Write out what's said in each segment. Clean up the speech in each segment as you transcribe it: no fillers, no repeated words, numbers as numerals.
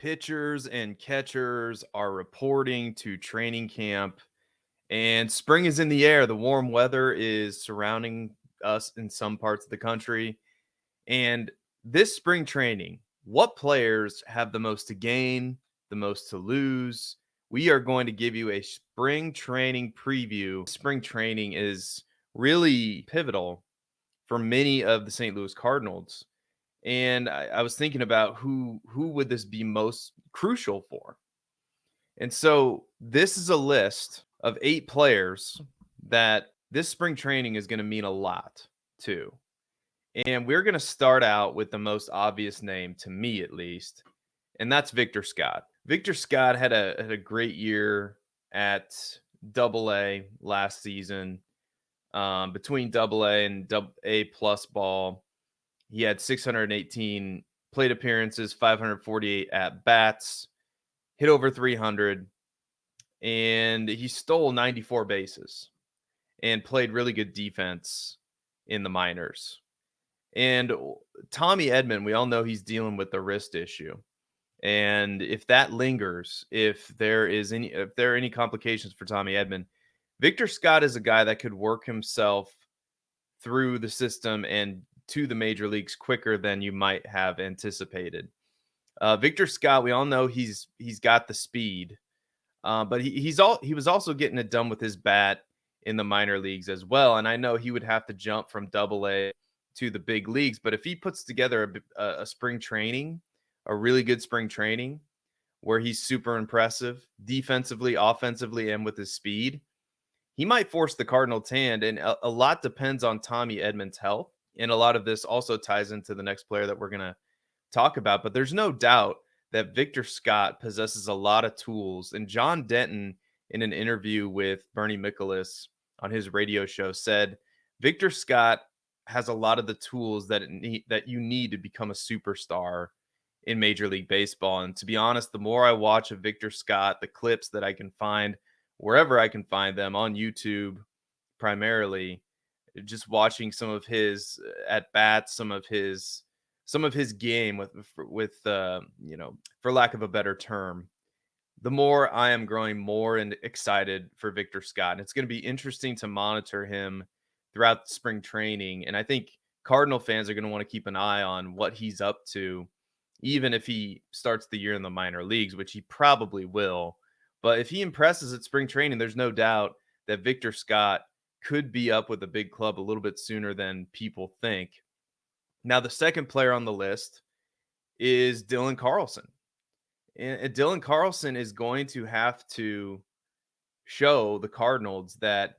Pitchers and catchers are reporting to training camp, and spring is in the air. The warm weather is surrounding us in some parts of the country. And this spring training, what players have the most to gain, the most to lose? We are going to give you a spring training preview. Spring training is really pivotal for many of the St. Louis Cardinals. And I was thinking about who would this be most crucial for. And so this is a list of 8 players that this spring training is going to mean a lot to. And we're going to start out with the most obvious name, to me at least, and that's Victor Scott. Victor Scott had a great year at Double A last season. Between Double A and A plus ball, he had 618 plate appearances, 548 at bats, hit over 300, and he stole 94 bases and played really good defense in the minors. And Tommy Edman, we all know he's dealing with the wrist issue. And if that lingers, if there are any complications for Tommy Edman, Victor Scott is a guy that could work himself through the system and to the major leagues quicker than you might have anticipated. Victor Scott, we all know he's got the speed, but he was also getting it done with his bat in the minor leagues as well. And I know he would have to jump from Double A to the big leagues, but if he puts together a spring training, a really good spring training where he's super impressive defensively, offensively, and with his speed, he might force the Cardinals' hand. And a lot depends on Tommy Edman's health. And a lot of this also ties into the next player that we're going to talk about. But there's no doubt that Victor Scott possesses a lot of tools. And John Denton, in an interview with Bernie Michaelis on his radio show, said Victor Scott has a lot of the tools that you need to become a superstar in Major League Baseball. And to be honest, the more I watch of Victor Scott, the clips that I can find wherever I can find them on YouTube, primarily, just watching some of his at bats, some of his game with for lack of a better term, the more I am growing more and excited for Victor Scott. And it's going to be interesting to monitor him throughout spring training. And I think Cardinal fans are going to want to keep an eye on what he's up to, even if he starts the year in the minor leagues, which he probably will. But if he impresses at spring training, there's no doubt that Victor Scott could be up with a big club a little bit sooner than people think. Now, the second player on the list is Dylan Carlson. And Dylan Carlson is going to have to show the Cardinals that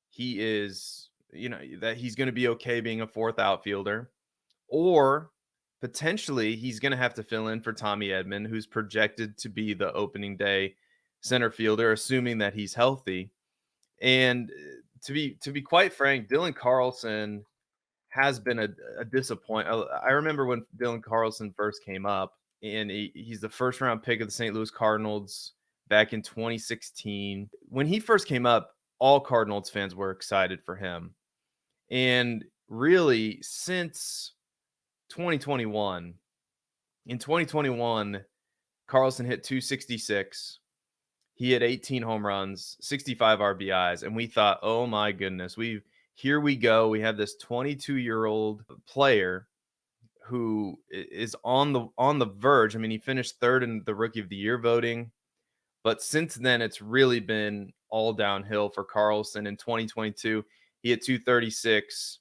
he is, that he's going to be okay being a fourth outfielder, or potentially he's going to have to fill in for Tommy Edman, who's projected to be the opening day center fielder, assuming that he's healthy. And to be quite frank, Dylan Carlson has been a disappointment. I remember when Dylan Carlson first came up, and he's the first round pick of the St. Louis Cardinals back in 2016. When he first came up, all Cardinals fans were excited for him. And really, since 2021, in 2021, Carlson hit 266. He had 18 home runs, 65 RBIs, and we thought, oh my goodness, here we go. We have this 22-year-old player who is on the verge. I mean, he finished third in the Rookie of the Year voting, but since then it's really been all downhill for Carlson. In 2022, he had 236,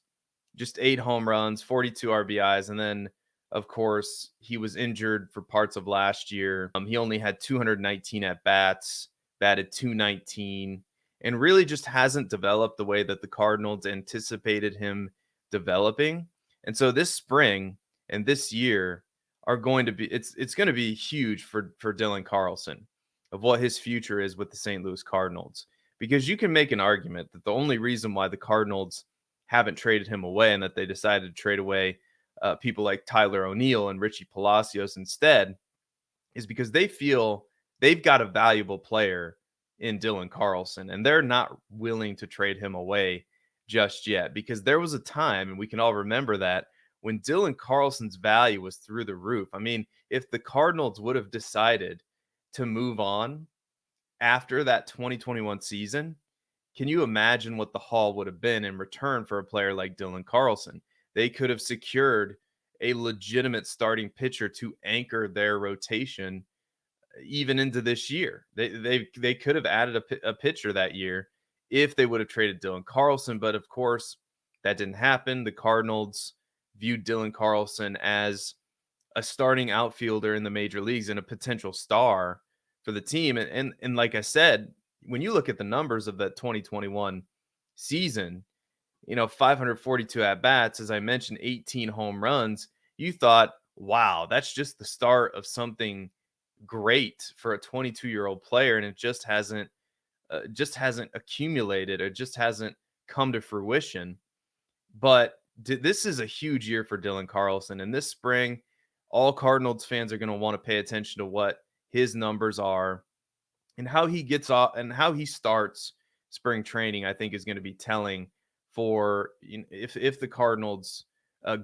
just 8 home runs, 42 RBIs, and then of course he was injured for parts of last year. He only had 219 at bats, batted 219, and really just hasn't developed the way that the Cardinals anticipated him developing. And so this spring and this year are going to be, it's going to be huge for Dylan Carlson, of what his future is with the St. Louis Cardinals. Because you can make an argument that the only reason why the Cardinals haven't traded him away, and that they decided to trade away people like Tyler O'Neill and Richie Palacios instead, is because they feel they've got a valuable player in Dylan Carlson, and they're not willing to trade him away just yet. Because there was a time, and we can all remember that, when Dylan Carlson's value was through the roof. I mean, if the Cardinals would have decided to move on after that 2021 season, can you imagine what the haul would have been in return for a player like Dylan Carlson? They could have secured a legitimate starting pitcher to anchor their rotation even into this year. They could have added a pitcher that year if they would have traded Dylan Carlson, but of course that didn't happen. The Cardinals viewed Dylan Carlson as a starting outfielder in the major leagues and a potential star for the team. And like I said, when you look at the numbers of that 2021 season, 542 at bats, as I mentioned, 18 home runs, you thought, wow, that's just the start of something great for a 22-year-old player, and it just hasn't accumulated, or just hasn't come to fruition. But this is a huge year for Dylan Carlson, and this spring, all Cardinals fans are going to want to pay attention to what his numbers are and how he gets off and how he starts spring training. I think is going to be telling for if the Cardinals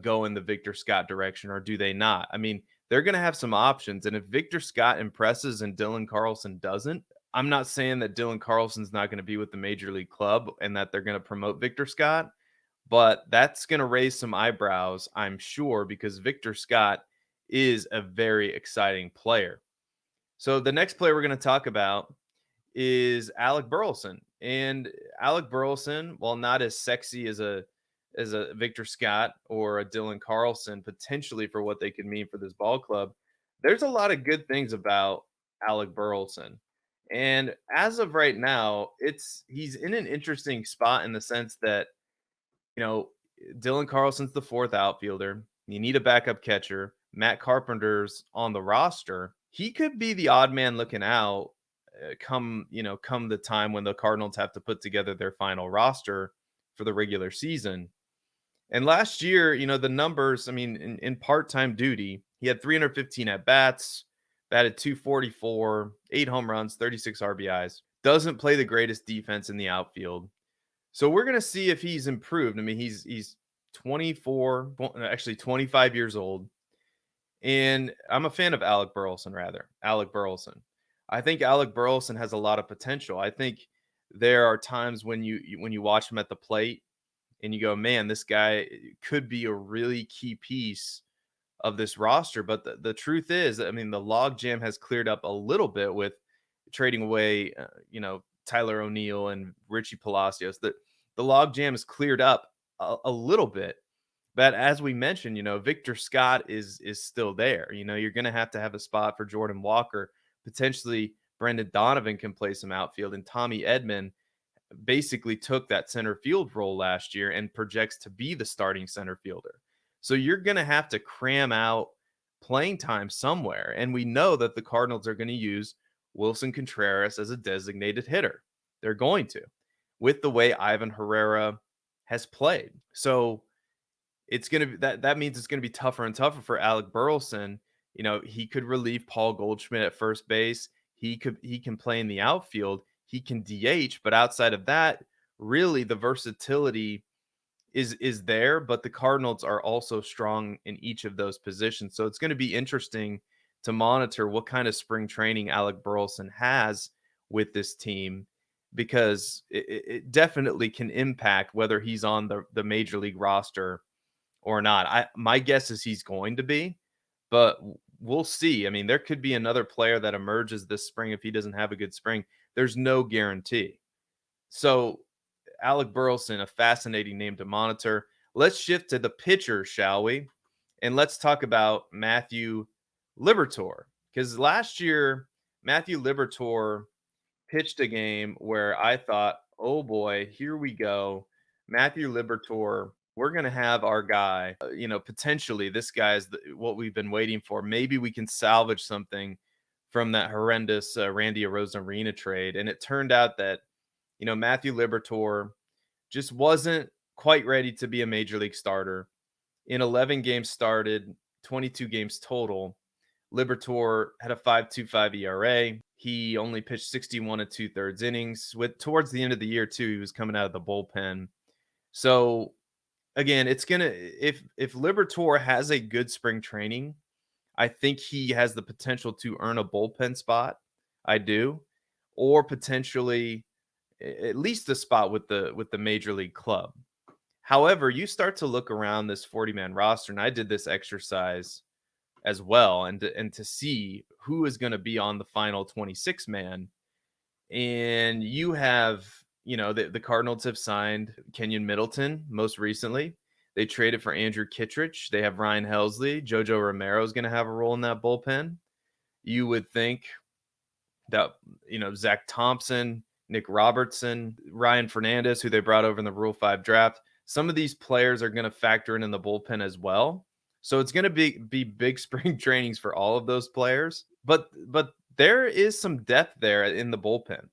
go in the Victor Scott direction, or do they not. I mean, they're going to have some options, and if Victor Scott impresses and Dylan Carlson doesn't, I'm not saying that Dylan Carlson's not going to be with the major league club and that they're going to promote Victor Scott, but that's going to raise some eyebrows, I'm sure, because Victor Scott is a very exciting player. So the next player we're going to talk about is Alec Burleson. And Alec Burleson, while not as sexy as a Victor Scott or a Dylan Carlson, potentially for what they could mean for this ball club, there's a lot of good things about Alec Burleson. And as of right now, he's in an interesting spot in the sense that, you know, Dylan Carlson's the fourth outfielder. You need a backup catcher. Matt Carpenter's on the roster. He could be the odd man looking out come the time when the Cardinals have to put together their final roster for the regular season. And last year, the numbers, I mean, in part-time duty, he had 315 at bats, batted 244, 8 home runs, 36 RBIs. Doesn't play the greatest defense in the outfield. So we're going to see if he's improved. I mean, he's 24, actually 25 years old. And I'm a fan of Alec Burleson, rather. Alec Burleson. I think Alec Burleson has a lot of potential. I think there are times when you watch him at the plate and you go, man, this guy could be a really key piece of this roster. But the truth is, I mean, the logjam has cleared up a little bit with trading away, Tyler O'Neill and Richie Palacios. The logjam is cleared up a little bit. But as we mentioned, Victor Scott is still there. You're going to have a spot for Jordan Walker. Potentially, Brendan Donovan can play some outfield, and Tommy Edman basically took that center field role last year and projects to be the starting center fielder. So you're going to have to cram out playing time somewhere. And we know that the Cardinals are going to use Wilson Contreras as a designated hitter. They're going to, with the way Ivan Herrera has played. So it's going to be that means it's going to be tougher and tougher for Alec Burleson. He could relieve Paul Goldschmidt at first base. He can play in the outfield. He can DH, but outside of that, really the versatility is there, but the Cardinals are also strong in each of those positions. So it's going to be interesting to monitor what kind of spring training Alec Burleson has with this team, because it definitely can impact whether he's on the major league roster or not. My guess is he's going to be, but we'll see. I mean, there could be another player that emerges this spring if he doesn't have a good spring. There's no guarantee. So Alec Burleson, a fascinating name to monitor. Let's shift to the pitcher, shall we? And let's talk about Matthew Liberatore, because last year Matthew Liberatore pitched a game where I thought, oh boy, here we go. Matthew Liberatore, we're going to have our guy, potentially this guy is what we've been waiting for. Maybe we can salvage something from that horrendous Randy Arozarena trade. And it turned out that, Matthew Liberatore just wasn't quite ready to be a major league starter. In 11 games started, 22 games total, Liberatore had a 5.25 ERA. He only pitched 61 and 2/3 innings. Towards the end of the year, too, he was coming out of the bullpen. So again, it's gonna if Libertor has a good spring training, I think he has the potential to earn a bullpen spot. I do, or potentially at least a spot with the major league club. However, you start to look around this 40-man roster, and I did this exercise as well, and to see who is going to be on the final 26 man. And you have, the Cardinals have signed Kenyon Middleton most recently. They traded for Andrew Kittredge. They have Ryan Helsley. Jojo Romero is going to have a role in that bullpen. You would think that, Zack Thompson, Nick Robertson, Ryan Fernandez, who they brought over in the Rule 5 draft, some of these players are going to factor in the bullpen as well. So it's going to be big spring trainings for all of those players. But there is some depth there in the bullpen.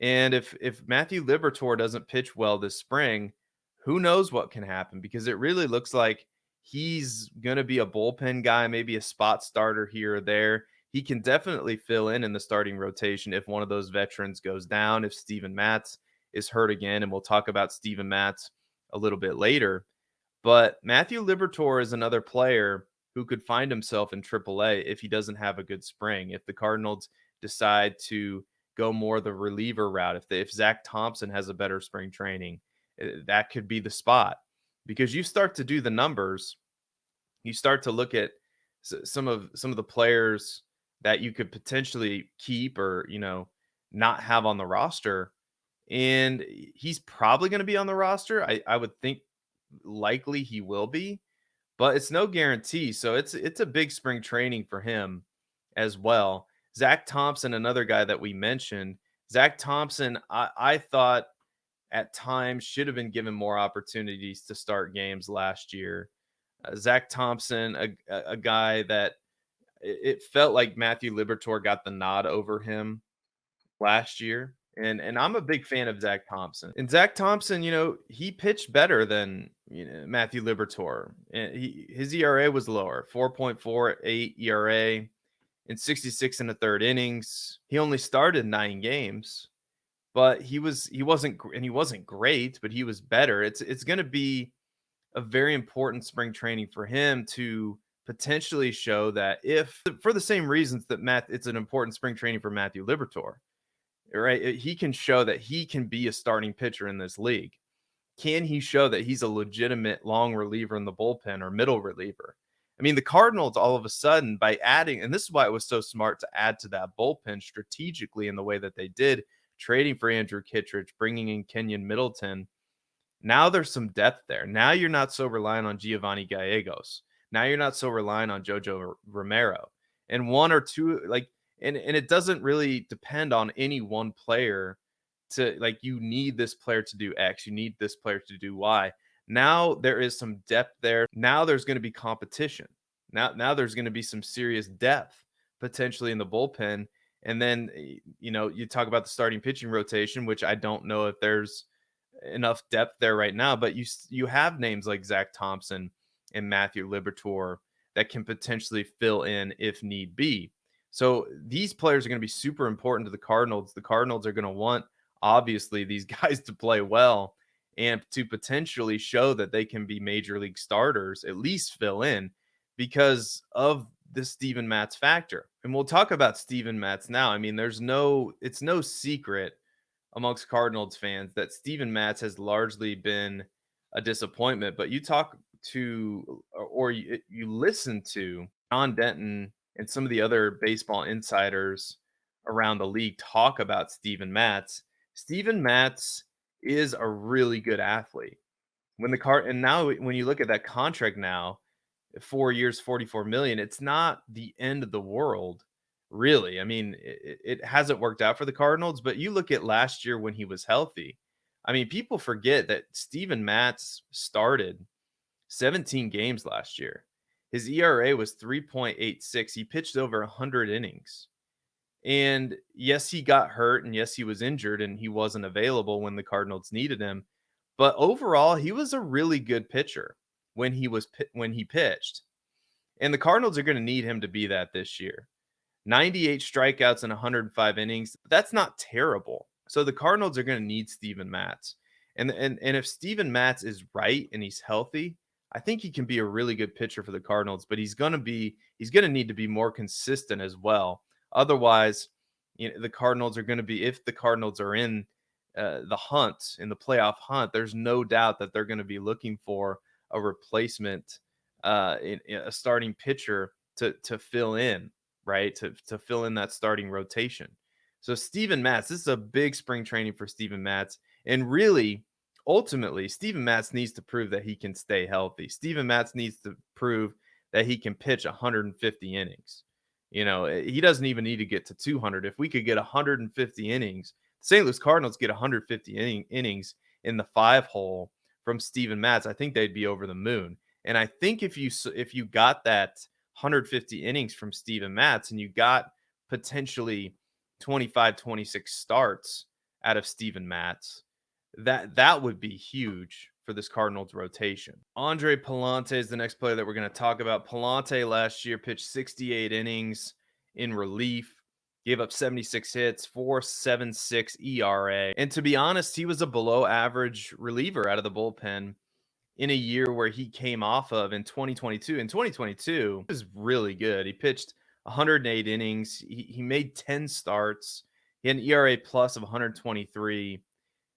And if Matthew Liberatore doesn't pitch well this spring, who knows what can happen, because it really looks like he's going to be a bullpen guy, maybe a spot starter here or there. He can definitely fill in the starting rotation if one of those veterans goes down, if Steven Matz is hurt again, and we'll talk about Steven Matz a little bit later. But Matthew Liberatore is another player who could find himself in AAA if he doesn't have a good spring. If the Cardinals decide to go more the reliever route, if Zack Thompson has a better spring training, that could be the spot. Because you start to do the numbers, you start to look at some of the players that you could potentially keep or not have on the roster, and he's probably going to be on the roster. I would think likely he will be, but it's no guarantee. So it's a big spring training for him as well. Zack Thompson, another guy that we mentioned. Zack Thompson, I thought at times should have been given more opportunities to start games last year. Zack Thompson, a guy that it felt like Matthew Liberatore got the nod over him last year. And I'm a big fan of Zack Thompson. And Zack Thompson, he pitched better than Matthew Liberatore. And his ERA was lower, 4.48 ERA in 66 and a third innings. He only started 9 games, but he wasn't great, but he was better. It's going to be a very important spring training for him to potentially show that, if for the same reasons that it's an important spring training for Matthew Liberatore, right? He can show that he can be a starting pitcher in this league. Can he show that he's a legitimate long reliever in the bullpen or middle reliever? I mean, the Cardinals all of a sudden, by adding, and this is why it was so smart to add to that bullpen strategically in the way that they did, trading for Andrew Kittredge, bringing in Kenyon Middleton. Now there's some depth there. Now you're not so reliant on Giovanni Gallegos. Now you're not so reliant on Jojo Romero. And one or two, and it doesn't really depend on any one player to, you need this player to do X, you need this player to do Y. Now there is some depth there. Now there's going to be competition. Now there's going to be some serious depth potentially in the bullpen. And then, you talk about the starting pitching rotation, which I don't know if there's enough depth there right now, but you have names like Zack Thompson and Matthew Liberatore that can potentially fill in if need be. So these players are going to be super important to the Cardinals. The Cardinals are going to want, obviously, these guys to play well and to potentially show that they can be major league starters, at least fill in, because of the Steven Matz factor. And we'll talk about Steven Matz now. I mean, it's no secret amongst Cardinals fans that Steven Matz has largely been a disappointment. But you talk to, or you listen to John Denton and some of the other baseball insiders around the league talk about Steven Matz. Steven Matz is a really good athlete. And now when you look at that contract now, 4 years, $44 million, it's not the end of the world, really. I mean, it hasn't worked out for the Cardinals, but you look at last year when he was healthy. I mean, people forget that Steven Matz started 17 games last year. His ERA was 3.86. He pitched over 100 innings. And yes, he got hurt, and yes, he was injured, and he wasn't available when the Cardinals needed him. But overall, he was a really good pitcher when he pitched. And the Cardinals are going to need him to be that this year. 98 strikeouts in 105 innings. That's not terrible. So the Cardinals are going to need Steven Matz. And if Steven Matz is right and he's healthy, I think he can be a really good pitcher for the Cardinals, but he's gonna need to be more consistent as well. Otherwise, the Cardinals are gonna be if the Cardinals are in the hunt, in the playoff hunt, there's no doubt that they're gonna be looking for a replacement, in a starting pitcher to fill in, right? To fill in that starting rotation. So Steven Matz, this is a big spring training for Steven Matz. And really, ultimately, Steven Matz needs to prove that he can stay healthy. Steven Matz needs to prove that he can pitch 150 innings. He doesn't even need to get to 200. If we could get 150 innings, St. Louis Cardinals get 150 innings in the 5 hole from Steven Matz, I think they'd be over the moon. And I think if you got that 150 innings from Steven Matz and you got potentially 25, 26 starts out of Steven Matz, that would be huge for this Cardinals rotation. Andre Palante is the next player that we're going to talk about. Palante last year pitched 68 innings in relief, gave up 76 hits, 4.76 ERA. And to be honest, he was a below average reliever out of the bullpen in a year where he came off of in 2022. In 2022, he was really good. He pitched 108 innings. He made 10 starts. He had an ERA plus of 123.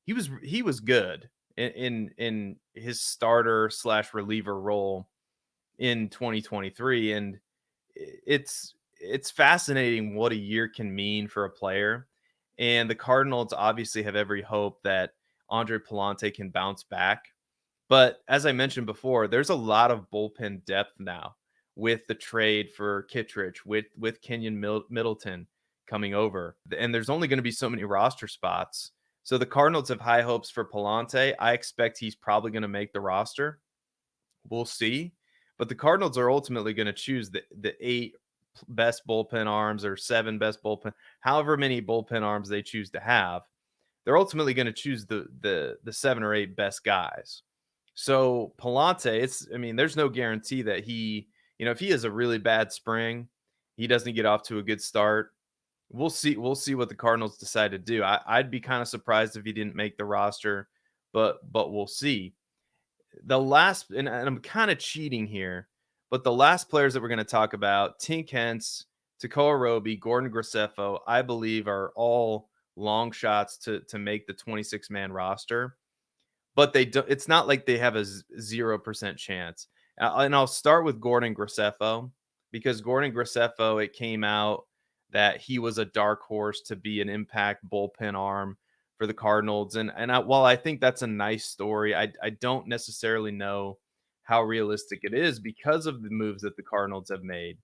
He was good in his starter slash reliever role in 2023, and it's fascinating what a year can mean for a player. And the Cardinals obviously have every hope that Andre Palante can bounce back. But as I mentioned before, there's a lot of bullpen depth now with the trade for Kittredge, with Kenyon Middleton coming over, and there's only going to be so many roster spots. So the Cardinals have high hopes for Palante. I expect he's probably going to make the roster. We'll see. But the Cardinals are ultimately going to choose the 8 best bullpen arms or 7 best bullpen, however many bullpen arms they choose to have. They're ultimately going to choose the 7 or 8 best guys. So Palante, there's no guarantee that if he has a really bad spring, he doesn't get off to a good start. We'll see what the Cardinals decide to do. I'd be kind of surprised if he didn't make the roster, but we'll see. The last, and I'm kind of cheating here, but the last players that we're going to talk about, Tink Hence, Tekoa Roby, Gordon Graceffo, I believe are all long shots to make the 26-man roster. But it's not like they have a 0% chance. And I'll start with Gordon Graceffo, because Gordon Graceffo, it came out that he was a dark horse to be an impact bullpen arm for the Cardinals. And while I think that's a nice story, I don't necessarily know how realistic it is because of the moves that the Cardinals have made,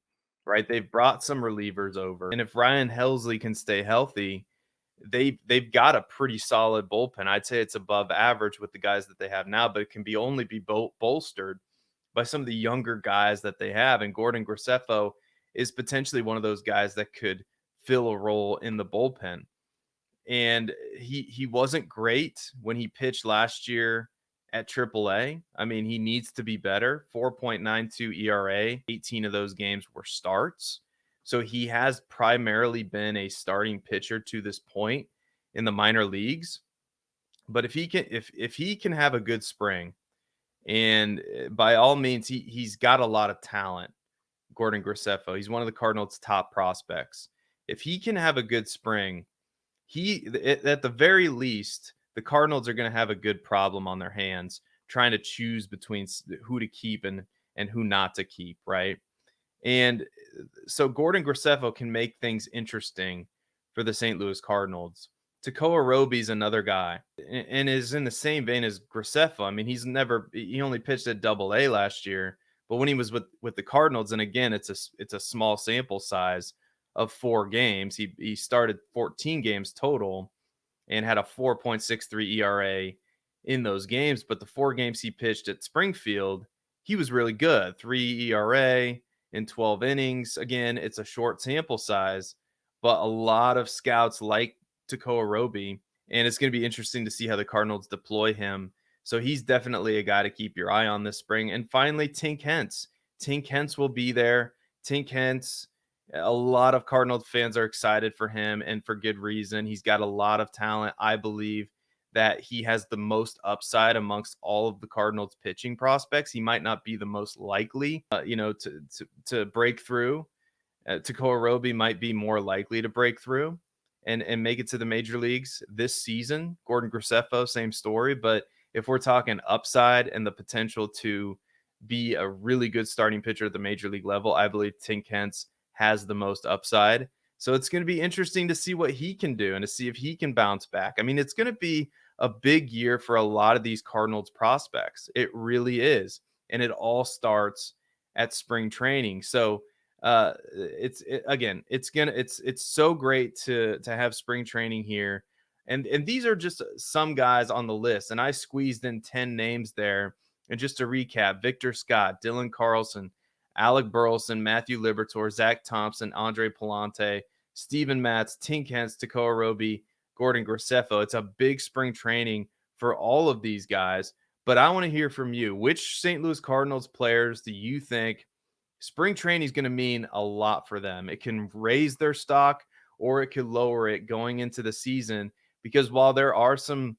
right? They've brought some relievers over. And if Ryan Helsley can stay healthy, they've got a pretty solid bullpen. I'd say it's above average with the guys that they have now, but it can only be bolstered by some of the younger guys that they have. And Gordon Graceffo is potentially one of those guys that could fill a role in the bullpen. And he wasn't great when he pitched last year at AAA. He needs to be better. 4.92 ERA, 18 of those games were starts. So he has primarily been a starting pitcher to this point in the minor leagues. But if he can have a good spring, and by all means, he's got a lot of talent, Gordon Graceffo. He's one of the Cardinals' top prospects. If he can have a good spring, at the very least, the Cardinals are going to have a good problem on their hands trying to choose between who to keep and who not to keep, right? And so Gordon Graceffo can make things interesting for the St. Louis Cardinals. Tekoa Roby's another guy and is in the same vein as Graceffo. He only pitched at Double-A last year, but when he was with the Cardinals, and again, it's a small sample size of 4 games. He started 14 games total and had a 4.63 ERA in those games, but the 4 games he pitched at Springfield, he was really good. 3 ERA in 12 innings. Again, it's a short sample size, but a lot of scouts like Tekoa Roby, and it's going to be interesting to see how the Cardinals deploy him. So he's definitely a guy to keep your eye on this spring. And finally, Tink Hence. Tink Hence will be there. Tink Hence, a lot of Cardinals fans are excited for him, and for good reason. He's got a lot of talent. I believe that he has the most upside amongst all of the Cardinals pitching prospects. He might not be the most likely, to break through. Tekoa Roby might be more likely to break through and make it to the major leagues this season. Gordon Graceffo, same story. But if we're talking upside and the potential to be a really good starting pitcher at the major league level, I believe Tink Hence has the most upside. So it's going to be interesting to see what he can do and to see if he can bounce back. I mean, it's going to be a big year for a lot of these Cardinals prospects. It really is. And it all starts at spring training. So it's so great to have spring training here. And these are just some guys on the list. And I squeezed in 10 names there. And just to recap, Victor Scott, Dylan Carlson, Alec Burleson, Matthew Liberatore, Zack Thompson, Andre Palante, Steven Matz, Tink Hence, Tekoa Roby, Gordon Graceffo. It's a big spring training for all of these guys. But I want to hear from you. Which St. Louis Cardinals players do you think spring training is going to mean a lot for them? It can raise their stock or it could lower it going into the season, because while there are some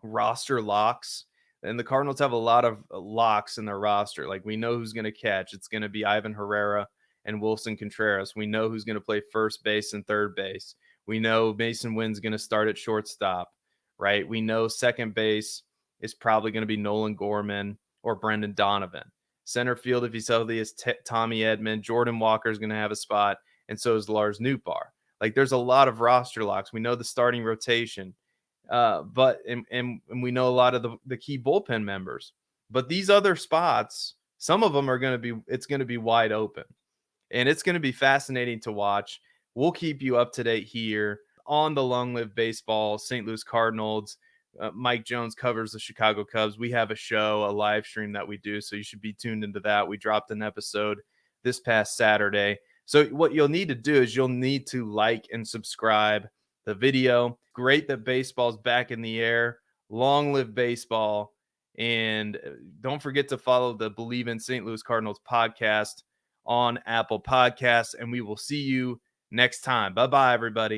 roster locks, and the Cardinals have a lot of locks in their roster. Like, we know who's going to catch. It's going to be Ivan Herrera and Wilson Contreras. We know who's going to play first base and third base. We know Mason Wynn's going to start at shortstop, right? We know second base is probably going to be Nolan Gorman or Brendan Donovan. Center field, if he's healthy, is Tommy Edman. Jordan Walker is going to have a spot, and so is Lars Nootbaar. Like, there's a lot of roster locks. We know the starting rotation. But we know a lot of the key bullpen members, but these other spots, some of them are it's going to be wide open, and it's going to be fascinating to watch. We'll keep you up to date here on the Long Live Baseball St. Louis Cardinals. Mike Jones covers the Chicago Cubs. We have a show, a live stream that we do, so you should be tuned into that. We dropped an episode this past Saturday. So what you'll need to do is you'll need to like and subscribe the video. Great that baseball's back in the air. Long live baseball. And don't forget to follow the Believe in St. Louis Cardinals podcast on Apple Podcasts. And we will see you next time. Bye-bye, everybody.